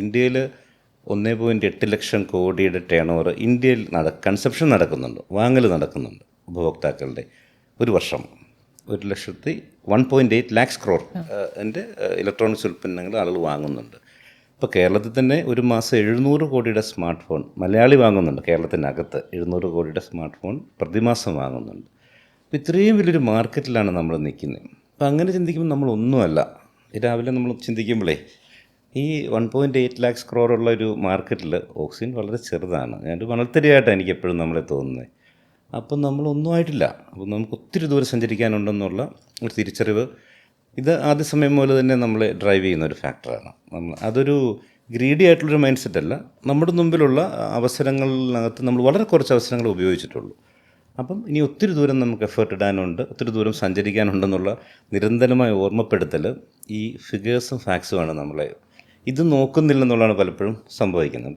ഇന്ത്യയിൽ 1.8 ലക്ഷം കോടിയുടെ turn over ഇന്ത്യയിൽ കൺസപ്ഷൻ നടക്കുന്നുണ്ട്, വാങ്ങൽ നടക്കുന്നുണ്ട് ഉപഭോക്താക്കളുടെ ഒരു വർഷം. 1.8 ലാക്സ് ക്രോർ എൻ്റെ ഇലക്ട്രോണിക്സ് ഉൽപ്പന്നങ്ങൾ ആളുകൾ വാങ്ങുന്നുണ്ട്. ഇപ്പോൾ കേരളത്തിൽ തന്നെ ഒരു മാസം 700 കോടിയുടെ സ്മാർട്ട് ഫോൺ മലയാളി വാങ്ങുന്നുണ്ട്. കേരളത്തിനകത്ത് 700 കോടിയുടെ സ്മാർട്ട് ഫോൺ പ്രതിമാസം വാങ്ങുന്നുണ്ട്. അപ്പോൾ ഇത്രയും വലിയൊരു മാർക്കറ്റിലാണ് നമ്മൾ നിൽക്കുന്നത്. അപ്പോൾ അങ്ങനെ ചിന്തിക്കുമ്പോൾ നമ്മളൊന്നുമല്ല. രാവിലെ നമ്മൾ ചിന്തിക്കുമ്പോഴേ ഈ 1.8 ലാക്സ് ക്രോർ ഉള്ള ഒരു മാർക്കറ്റിൽ ഓക്സിജൻ വളരെ ചെറുതാണ്. ഞാനൊരു മണൽത്തരിയായിട്ടാണ് എനിക്ക് എപ്പോഴും നമ്മളെ തോന്നുന്നത്. അപ്പം നമ്മളൊന്നും ആയിട്ടില്ല. അപ്പം നമുക്ക് ഒത്തിരി ദൂരം സഞ്ചരിക്കാനുണ്ടെന്നുള്ള ഒരു തിരിച്ചറിവ് ഇത് ആദ്യ സമയം പോലെ തന്നെ നമ്മളെ ഡ്രൈവ് ചെയ്യുന്ന ഒരു ഫാക്ടറാണ്. അതൊരു ഗ്രീഡി ആയിട്ടുള്ളൊരു മൈൻഡ് സെറ്റല്ല. നമ്മുടെ മുമ്പിലുള്ള അവസരങ്ങളിനകത്ത് നമ്മൾ വളരെ കുറച്ച് അവസരങ്ങൾ ഉപയോഗിച്ചിട്ടുള്ളൂ. അപ്പം ഇനി ഒത്തിരി ദൂരം നമുക്ക് എഫേർട്ട് ഇടാനുണ്ട്, ഒത്തിരി ദൂരം സഞ്ചരിക്കാനുണ്ടെന്നുള്ള നിരന്തരമായ ഓർമ്മപ്പെടുത്തൽ ഈ ഫിഗേഴ്സും ഫാക്സുമാണ് നമ്മളെ ഇത് നോക്കുന്നില്ലെന്നുള്ളതാണ് പലപ്പോഴും സംഭവിക്കുന്നത്.